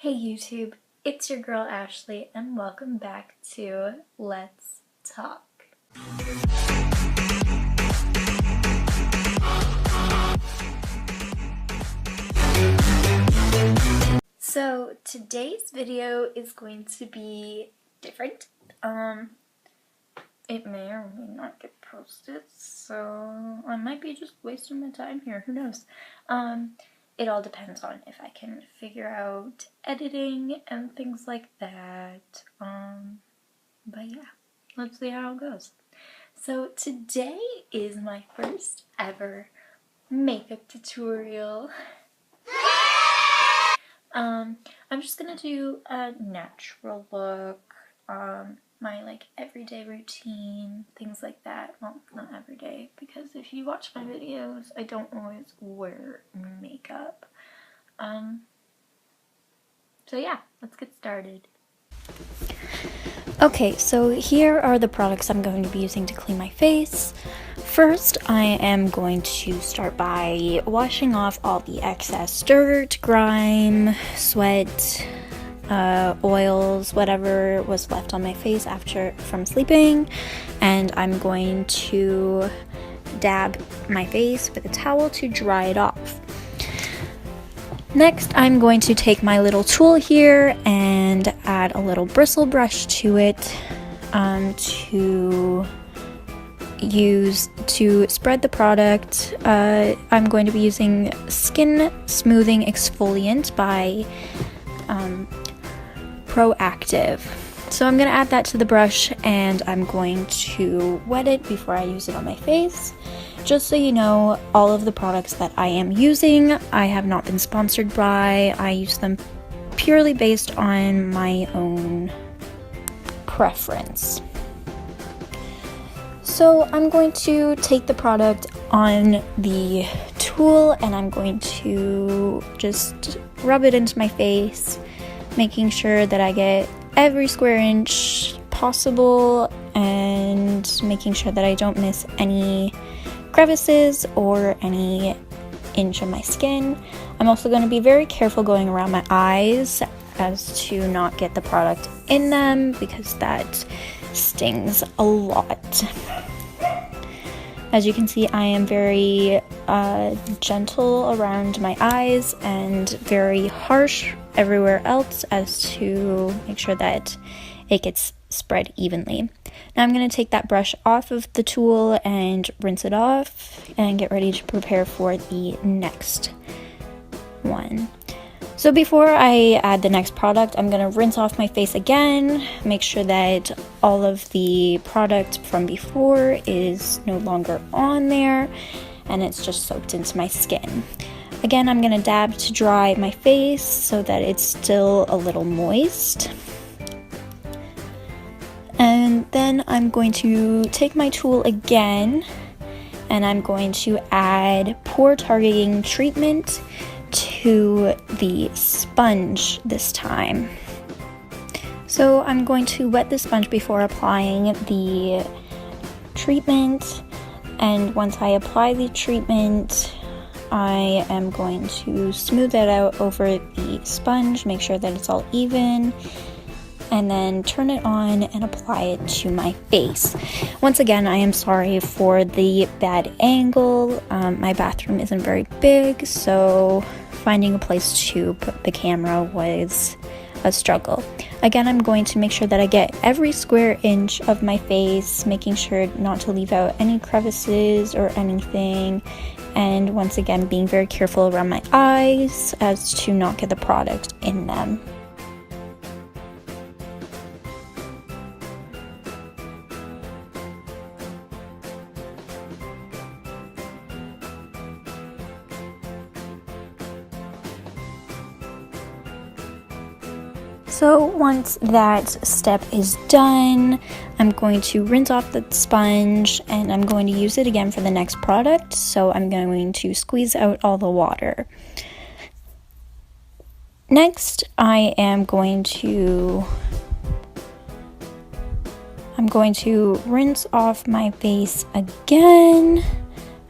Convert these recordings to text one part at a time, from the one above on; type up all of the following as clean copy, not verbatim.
Hey YouTube, it's your girl Ashley and welcome back to Let's Talk. So today's video is going to be different. It may or may not get posted, so I might be just wasting my time here, who knows. It all depends on if I can figure out editing and things like that. But yeah, let's see how it goes. So today is my first ever makeup tutorial. I'm just gonna do a natural look, my everyday routine, things like that. Well, not everyday, because if you watch my videos, I don't always wear makeup. So yeah, let's get started. Okay, so here are the products I'm going to be using to clean my face. First, I am going to start by washing off all the excess dirt, grime, sweat, oils, whatever was left on my face from sleeping, and I'm going to dab my face with a towel to dry it off. Next, I'm going to take my little tool here and add a little bristle brush to it to use to spread the product. I'm going to be using Skin Smoothing Exfoliant by Proactive. So I'm going to add that to the brush and I'm going to wet it before I use it on my face. Just so you know, all of the products that I am using, I have not been sponsored by. I use them purely based on my own preference. So I'm going to take the product on the tool and I'm going to just rub it into my face, making sure that I get every square inch possible and making sure that I don't miss any crevices or any inch of my skin. I'm also going to be very careful going around my eyes as to not get the product in them because that stings a lot. As you can see, I am very gentle around my eyes and very harsh everywhere else as to make sure that it gets spread evenly. Now I'm going to take that brush off of the tool and rinse it off and get ready to prepare for the next one. So before I add the next product, I'm going to rinse off my face again, make sure that all of the product from before is no longer on there and it's just soaked into my skin. Again, I'm going to dab to dry my face so that it's still a little moist. And then I'm going to take my tool again and I'm going to add pore targeting treatment to the sponge this time. So I'm going to wet the sponge before applying the treatment, and once I apply the treatment, I am going to smooth it out over the sponge, make sure that it's all even, and then turn it on and apply it to my face. Once again, I am sorry for the bad angle. My bathroom isn't very big, so finding a place to put the camera was a struggle. Again, I'm going to make sure that I get every square inch of my face, making sure not to leave out any crevices or anything. And once again, being very careful around my eyes as to not get the product in them. So once that step is done, I'm going to rinse off the sponge and I'm going to use it again for the next product. So I'm going to squeeze out all the water. Next, I'm going to rinse off my face again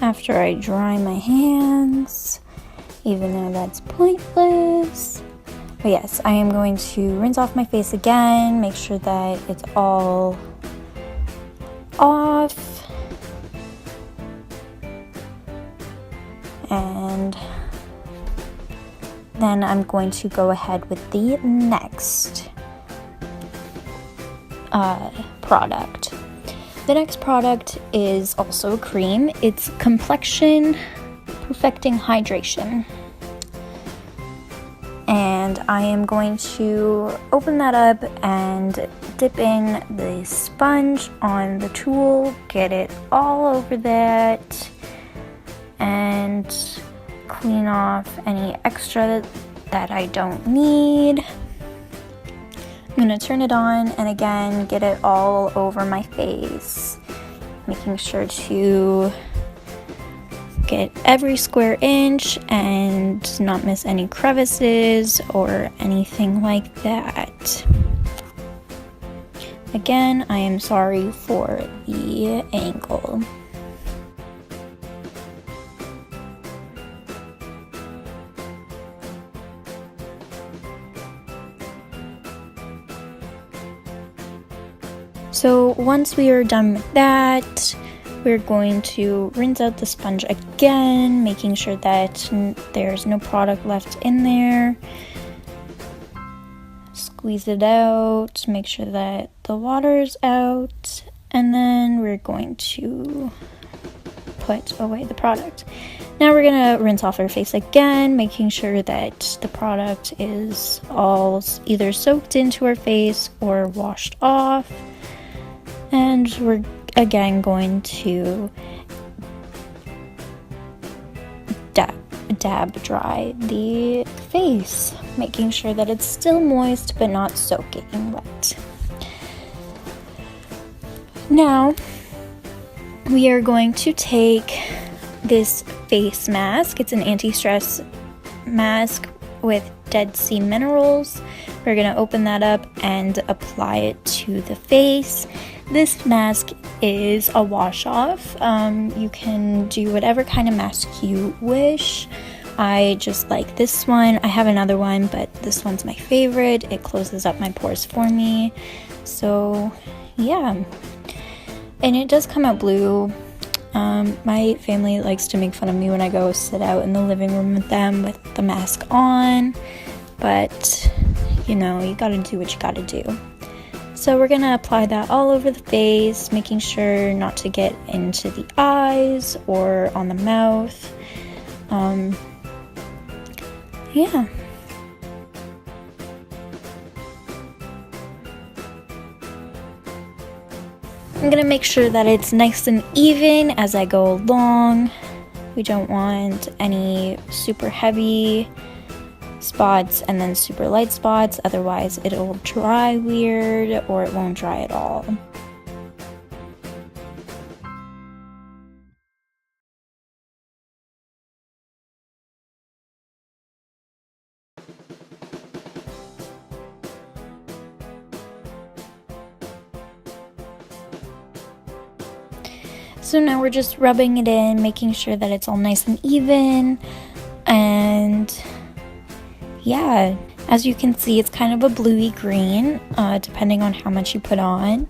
after I dry my hands, even though that's pointless. But yes, I am going to rinse off my face again, make sure that it's all off. And then I'm going to go ahead with the next product. The next product is also a cream. It's Complexion Perfecting Hydration. And I am going to open that up and dip in the sponge on the tool, get it all over that, and clean off any extra that I don't need. I'm gonna turn it on and again get it all over my face, making sure to get every square inch and not miss any crevices or anything like that. Again, I am sorry for the angle. So once we are done with that, we're going to rinse out the sponge again, making sure that there's no product left in there. Squeeze it out, make sure that the water's out, and then we're going to put away the product. Now we're gonna rinse off our face again, making sure that the product is all either soaked into our face or washed off. And we're again going to dab dry the face, making sure that it's still moist but not soaking wet. Now we are going to take this face mask. It's an anti-stress mask with Dead Sea minerals. We're going to open that up and apply it to the face. This mask is a wash off. You can do whatever kind of mask you wish. I just like this one. I have another one, but this one's my favorite. It closes up my pores for me. So yeah, and it does come out blue. My family likes to make fun of me when I go sit out in the living room with them with the mask on, but you know, you gotta do what you gotta do. So we're gonna apply that all over the face, making sure not to get into the eyes or on the mouth. Yeah. I'm gonna make sure that it's nice and even as I go along. We don't want any super heavy spots and then super light spots, otherwise it'll dry weird or it won't dry at all. So now we're just rubbing it in, making sure that it's all nice and even, and yeah, as you can see, it's kind of a bluey green, depending on how much you put on.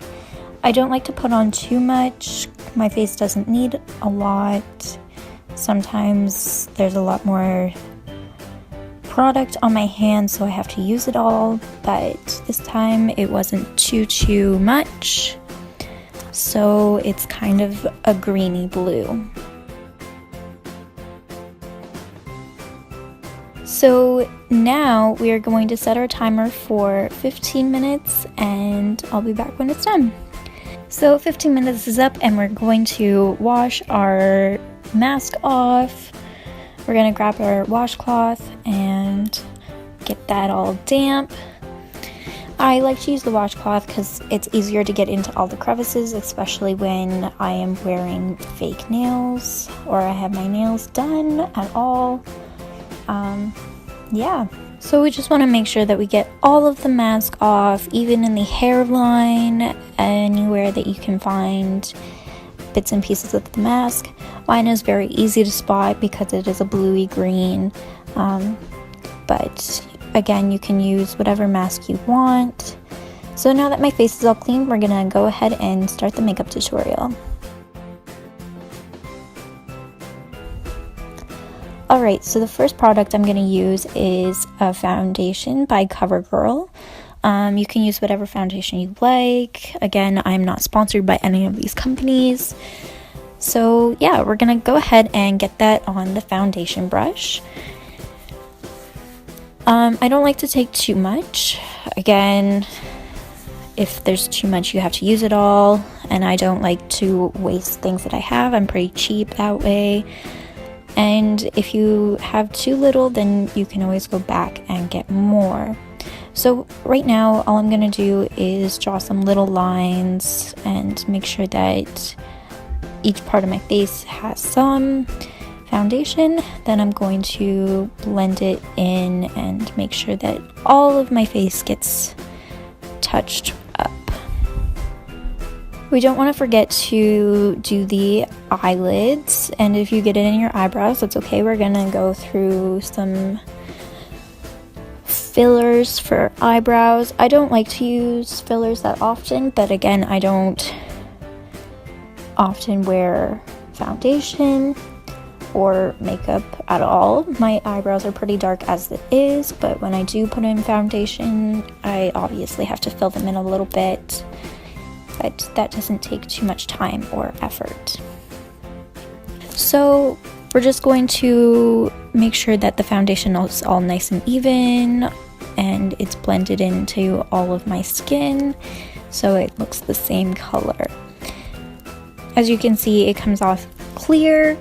I don't like to put on too much. My face doesn't need a lot. Sometimes there's a lot more product on my hands, so I have to use it all, but this time it wasn't too much. So it's kind of a greeny blue. So now we are going to set our timer for 15 minutes and I'll be back when it's done. So 15 minutes is up and we're going to wash our mask off. We're going to grab our washcloth and get that all damp. I like to use the washcloth because it's easier to get into all the crevices, especially when I am wearing fake nails or I have my nails done at all. Yeah, so we just want to make sure that we get all of the mask off, even in the hairline, anywhere that you can find bits and pieces of the mask. Mine is very easy to spot because it is a bluey green, but Again, you can use whatever mask you want. So now that my face is all clean, we're gonna go ahead and start the makeup tutorial. Alright, so the first product I'm gonna use is a foundation by CoverGirl. You can use whatever foundation you like. Again, I'm not sponsored by any of these companies. So yeah, we're gonna go ahead and get that on the foundation brush. I don't like to take too much. Again, if there's too much, you have to use it all, and I don't like to waste things that I have. I'm pretty cheap that way. And if you have too little, then you can always go back and get more. So right now, all I'm gonna do is draw some little lines and make sure that each part of my face has some foundation. Then I'm going to blend it in and make sure that all of my face gets touched up. We don't want to forget to do the eyelids, and if you get it in your eyebrows, that's okay. We're gonna go through some fillers for eyebrows. I don't like to use fillers that often, but again, I don't often wear foundation or makeup at all. My eyebrows are pretty dark as it is, but when I do put in foundation, I obviously have to fill them in a little bit, but that doesn't take too much time or effort. So we're just going to make sure that the foundation is all nice and even and it's blended into all of my skin so it looks the same color. As you can see, it comes off clear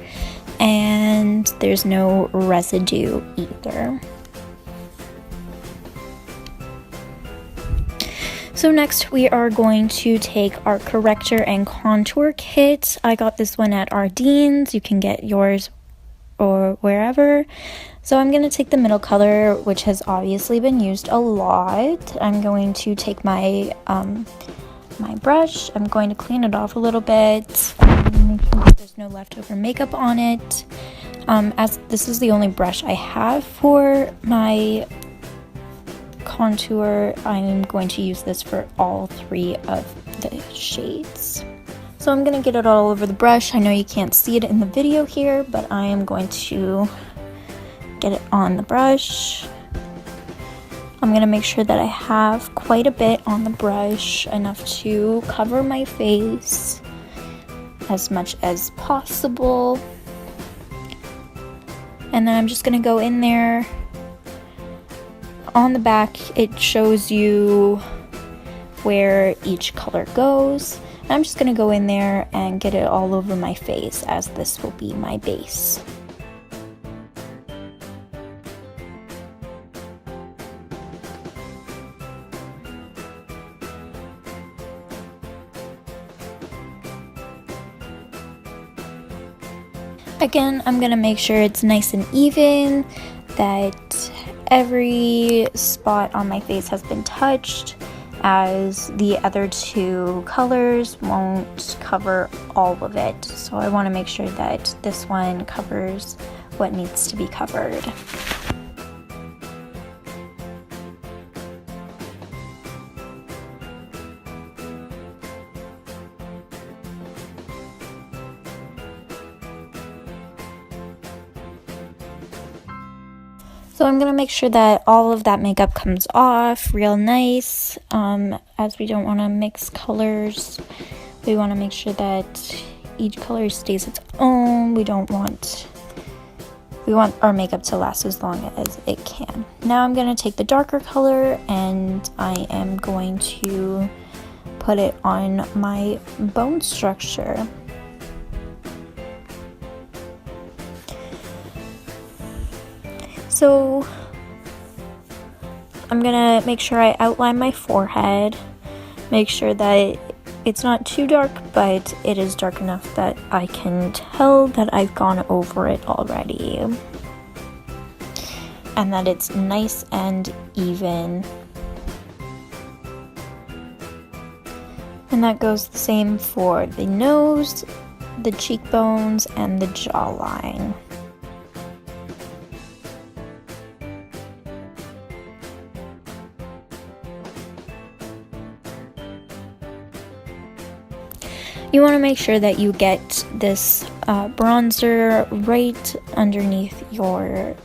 and there's no residue either. So next we are going to take our corrector and contour kit. I got this one at Ardene's. You can get yours or wherever. So I'm going to take the middle color, which has obviously been used a lot. I'm going to take my my brush. I'm going to clean it off a little bit, make sure that there's no leftover makeup on it. As this is the only brush I have for my contour, I'm going to use this for all three of the shades. So I'm going to get it all over the brush. I know you can't see it in the video here, but I am going to get it on the brush. I'm going to make sure that I have quite a bit on the brush, enough to cover my face as much as possible. And then I'm just going to go in there. On the back, it shows you where each color goes. I'm just going to go in there and get it all over my face, as this will be my base. Again, I'm going to make sure it's nice and even, that every spot on my face has been touched, as the other two colors won't cover all of it. So I want to make sure that this one covers what needs to be covered. So I'm going to make sure that all of that makeup comes off real nice, as we don't want to mix colors. We want to make sure that each color stays its own. We want our makeup to last as long as it can. Now I'm going to take the darker color and I am going to put it on my bone structure. So I'm gonna make sure I outline my forehead, make sure that it's not too dark, but it is dark enough that I can tell that I've gone over it already, and that it's nice and even. And that goes the same for the nose, the cheekbones, and the jawline. You want to make sure that you get this bronzer right underneath or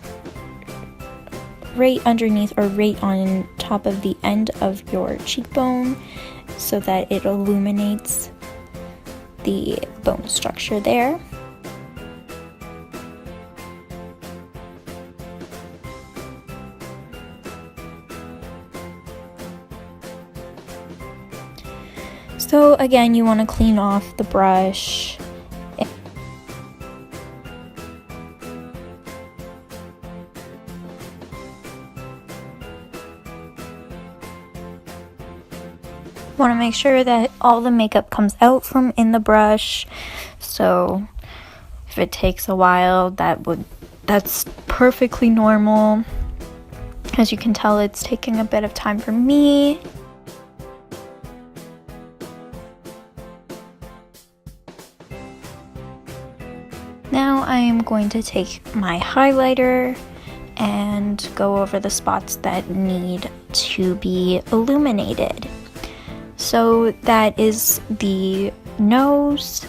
right on top of the end of your cheekbone so that it illuminates the bone structure there. So again, you want to clean off the brush. Want to make sure that all the makeup comes out from in the brush. So if it takes a while, that's perfectly normal. As you can tell, it's taking a bit of time for me. Now I am going to take my highlighter and go over the spots that need to be illuminated. So that is the nose,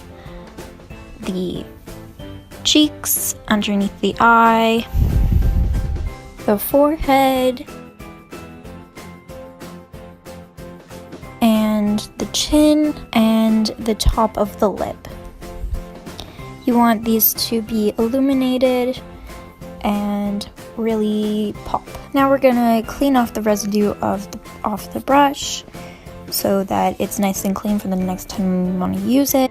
the cheeks, underneath the eye, the forehead, and the chin, and the top of the lip. You want these to be illuminated and really pop. Now we're gonna clean off the residue off the brush so that it's nice and clean for the next time we want to use it.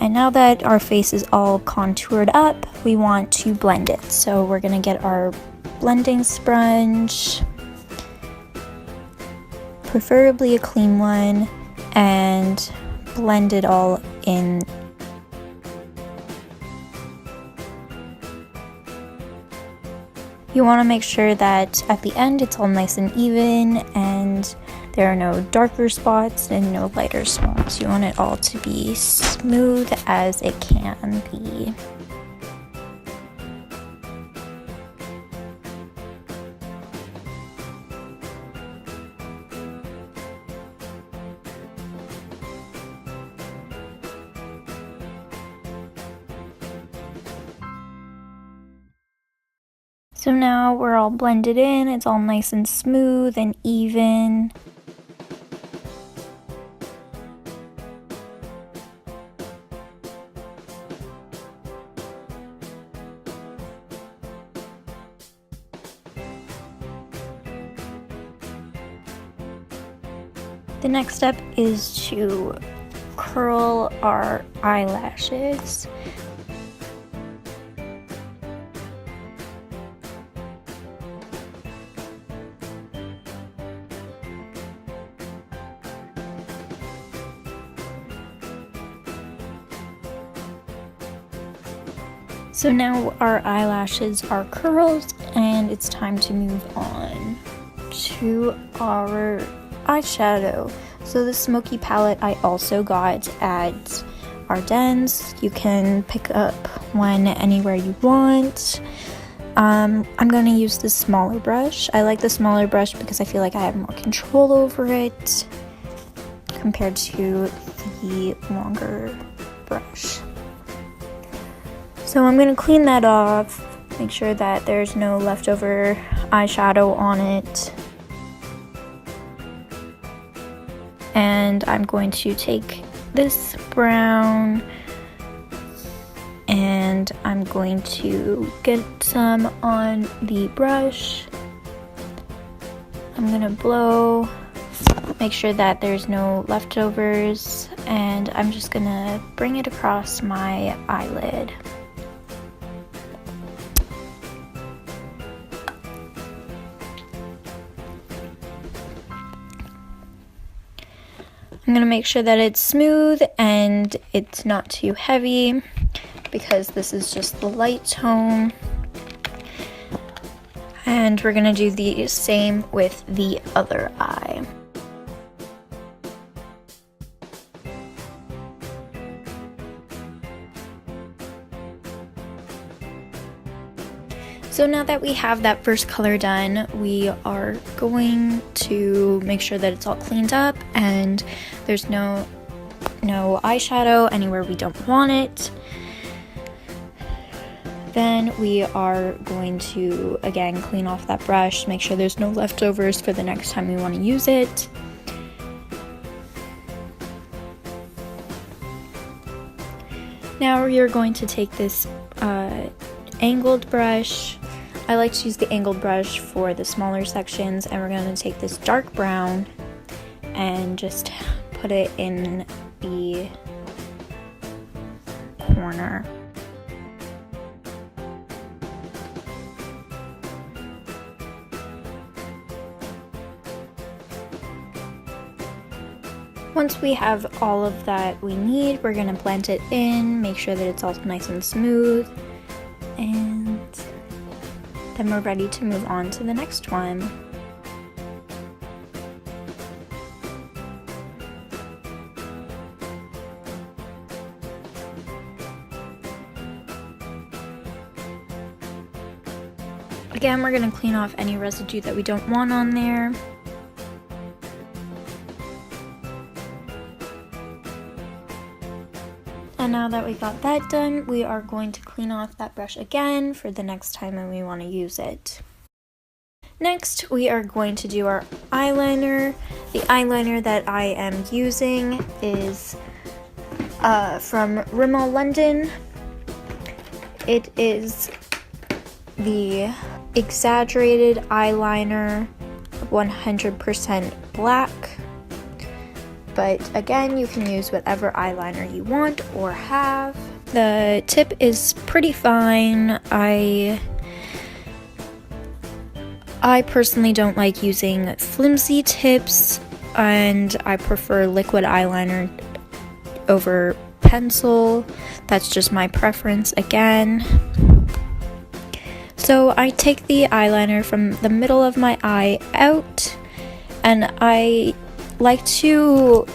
And now that our face is all contoured up, we want to blend it. So we're gonna get our blending sponge, preferably a clean one, and blend it all in. You want to make sure that at the end it's all nice and even and there are no darker spots and no lighter spots. You want it all to be smooth as it can be. So now we're all blended in, it's all nice and smooth and even. The next step is to curl our eyelashes. So now our eyelashes are curled and it's time to move on to our eyeshadow. So the smoky palette I also got at Ardennes. You can pick up one anywhere you want. I'm going to use this smaller brush. I like the smaller brush because I feel like I have more control over it compared to the longer brush. So I'm going to clean that off, make sure that there's no leftover eyeshadow on it. And I'm going to take this brown and I'm going to get some on the brush. I'm going to blow, make sure that there's no leftovers, and I'm just going to bring it across my eyelid. I'm going to make sure that it's smooth and it's not too heavy because this is just the light tone. And we're going to do the same with the other eye. So now that we have that first color done, we are going to make sure that it's all cleaned up and there's no no eyeshadow anywhere we don't want it. Then we are going to, again, clean off that brush, make sure there's no leftovers for the next time we want to use it. Now we are going to take this angled brush. I like to use the angled brush for the smaller sections, and we're going to take this dark brown and just put it in the corner. Once we have all of that we need, we're going to blend it in, make sure that it's all nice and smooth, and then we're ready to move on to the next one. Again, we're going to clean off any residue that we don't want on there. And now that we got that done, we are going to clean off that brush again for the next time when we want to use it. Next, we are going to do our eyeliner. The eyeliner that I am using is from Rimmel London. It is the Exaggerated Eyeliner 100% Black. But again, you can use whatever eyeliner you want or have. The tip is pretty fine. I personally don't like using flimsy tips, and I prefer liquid eyeliner over pencil. That's just my preference again. So I take the eyeliner from the middle of my eye out, and I like to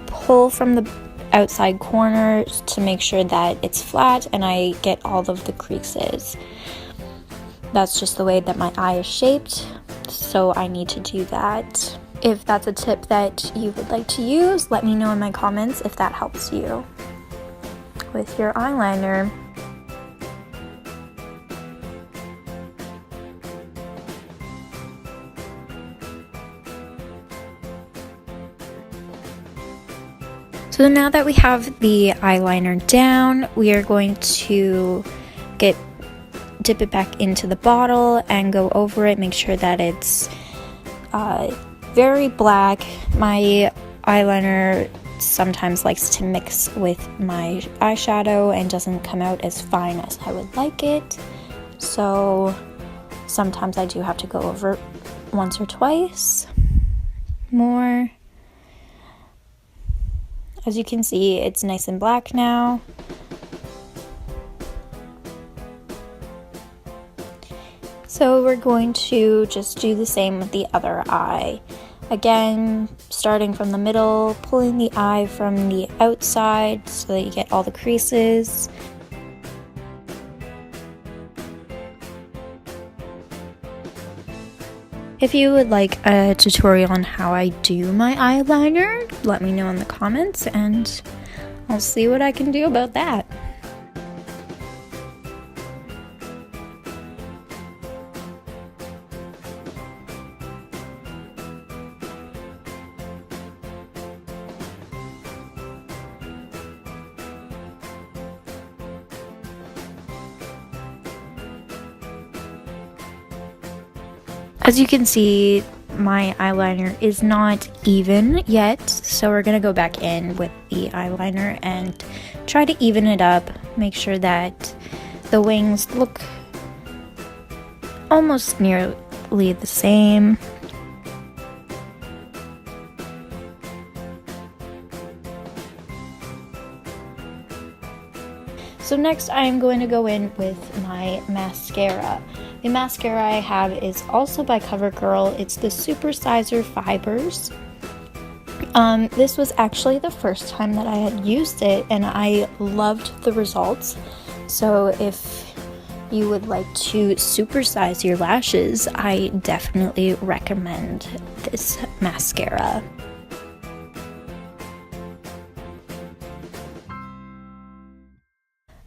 pull from the outside corners to make sure that it's flat and I get all of the creases. That's just the way that my eye is shaped, so I need to do that. If that's a tip that you would like to use, let me know in my comments if that helps you with your eyeliner. So now that we have the eyeliner down, we are going to dip it back into the bottle and go over it, make sure that it's very black. My eyeliner sometimes likes to mix with my eyeshadow and doesn't come out as fine as I would like it. So sometimes I do have to go over it once or twice more. As you can see, it's nice and black now. So we're going to just do the same with the other eye. Again, starting from the middle, pulling the eye from the outside so that you get all the creases. If you would like a tutorial on how I do my eyeliner, let me know in the comments and I'll see what I can do about that. As you can see, my eyeliner is not even yet, so we're going to go back in with the eyeliner and try to even it up, make sure that the wings look almost nearly the same. So next I am going to go in with my mascara. The mascara I have is also by CoverGirl. It's the Super Sizer Fibers. This was actually the first time that I had used it and I loved the results. So if you would like to supersize your lashes, I definitely recommend this mascara.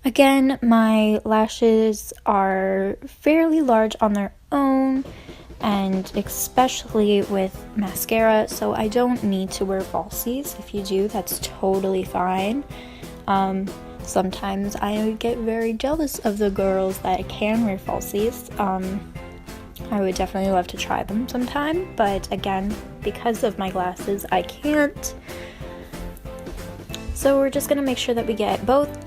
Again, my lashes are fairly large on their own, and especially with mascara, so I don't need to wear falsies. If you do, that's totally fine. Sometimes I get very jealous of the girls that can wear falsies. I would definitely love to try them sometime, but again, because of my glasses, I can't. So we're just gonna make sure that we get both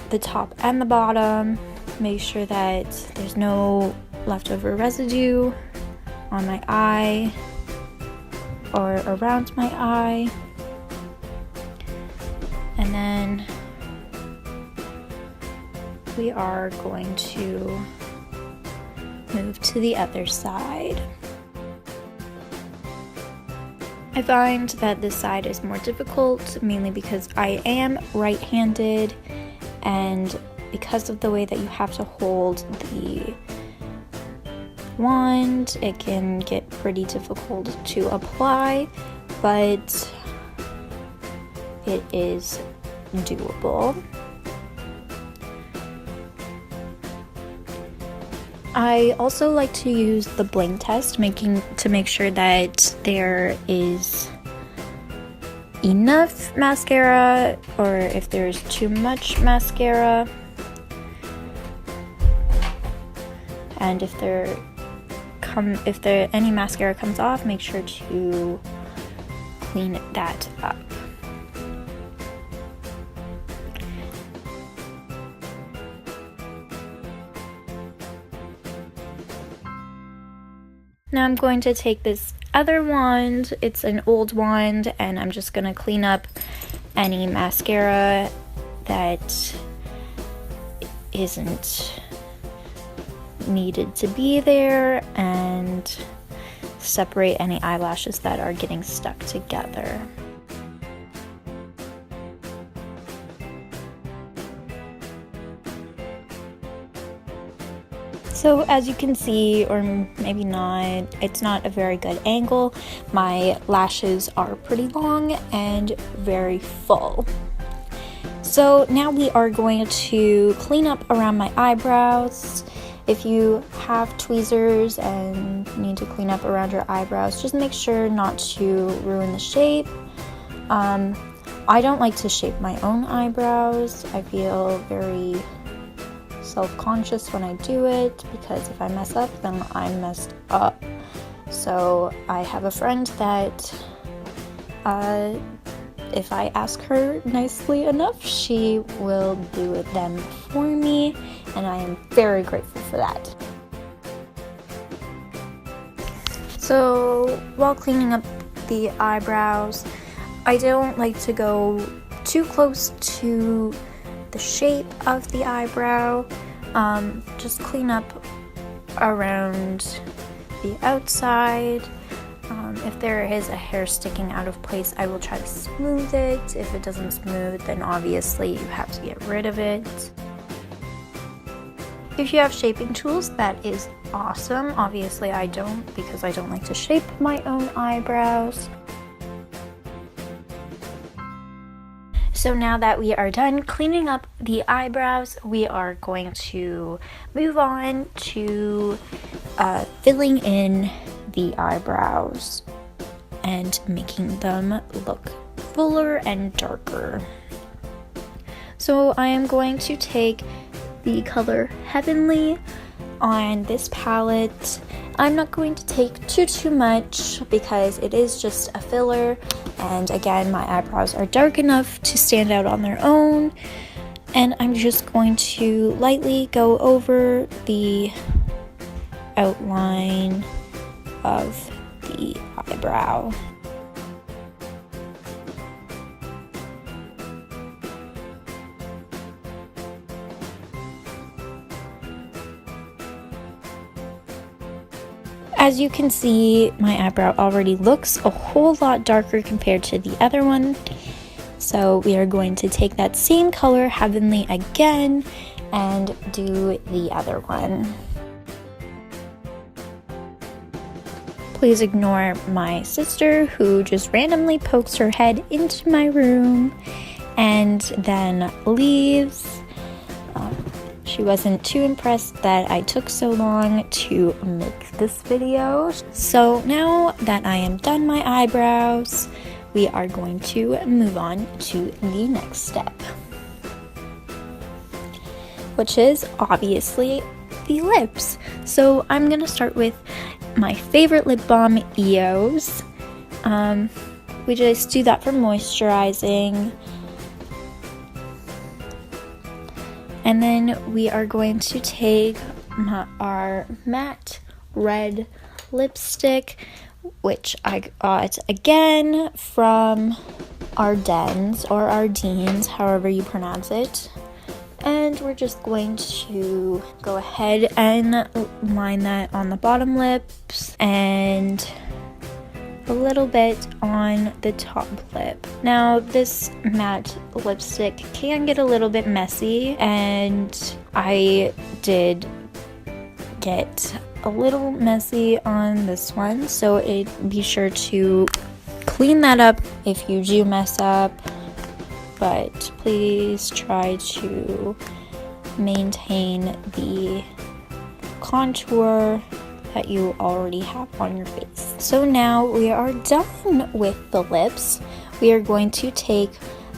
the top and the bottom, make sure that there's no leftover residue on my eye or around my eye. And then we are going to move to the other side. I find that this side is more difficult, mainly because I am right-handed, and because of the way that you have to hold the wand, it can get pretty difficult to apply, but it is doable. I also like to use the bling test, to make sure that there is enough mascara, or if there's too much mascara, and if any mascara comes off, make sure to clean that up. Now I'm going to take this other wand, it's an old wand, and I'm just going to clean up any mascara that isn't needed to be there, and separate any eyelashes that are getting stuck together. So as you can see, or maybe not, it's not a very good angle. My lashes are pretty long and very full. So now we are going to clean up around my eyebrows. If you have tweezers and need to clean up around your eyebrows, just make sure not to ruin the shape. I don't like to shape my own eyebrows. I feel very self-conscious when I do it, because if I mess up, then I'm messed up. So I have a friend that if I ask her nicely enough, she will do them for me, and I am very grateful for that. So while cleaning up the eyebrows, I don't like to go too close to the shape of the eyebrow. Just clean up around the outside. If there is a hair sticking out of place, I will try to smooth it. If it doesn't smooth, then obviously you have to get rid of it. If you have shaping tools, that is awesome. Obviously I don't, because I don't like to shape my own eyebrows. So now that we are done cleaning up the eyebrows, we are going to move on to filling in the eyebrows and making them look fuller and darker. So I am going to take the color Heavenly on this palette. I'm not going to take too much because it is just a filler, and again, my eyebrows are dark enough to stand out on their own, and I'm just going to lightly go over the outline of the eyebrow. As you can see, my eyebrow already looks a whole lot darker compared to the other one. So we are going to take that same color, Heavenly, again and do the other one. Please ignore my sister, who just randomly pokes her head into my room and then leaves. She wasn't too impressed that I took so long to make this video. So now that I am done my eyebrows, we are going to move on to the next step, which is obviously the lips. So I'm gonna start with my favorite lip balm, EOS. We just do that for moisturizing. And then we are going to take our matte red lipstick, which I got again from Ardennes or Ardennes, however you pronounce it. And we're just going to go ahead and line that on the bottom lips and a little bit on the top lip. Now this matte lipstick can get a little bit messy, and I did get a little messy on this one, so be sure to clean that up if you do mess up, but please try to maintain the contour that you already have on your face. So now we are done with the lips. We are going to take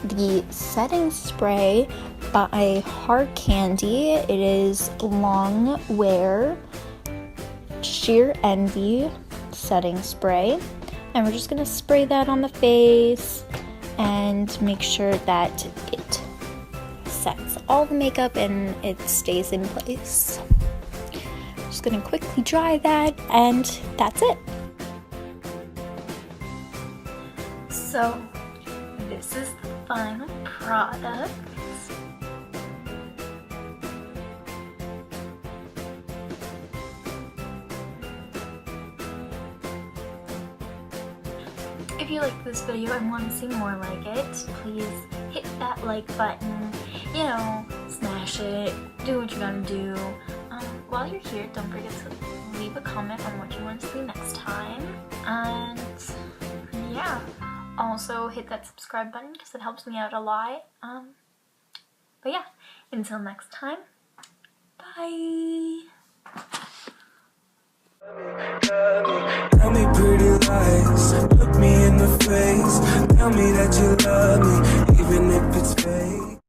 the setting spray by Hard Candy. It is Long Wear Sheer Envy setting spray, and we're just gonna spray that on the face and make sure that it sets all the makeup and it stays in place. Just gonna quickly dry that, and that's it. So this is the final product. If you like this video and want to see more like it, please hit that like button, you know, smash it, do what you gotta do. While you're here, don't forget to leave a comment on what you want to see next time. And yeah, also hit that subscribe button because it helps me out a lot. But yeah, until next time, bye! Tell me pretty lies, look me in the face, tell me that you love me, even if it's fake.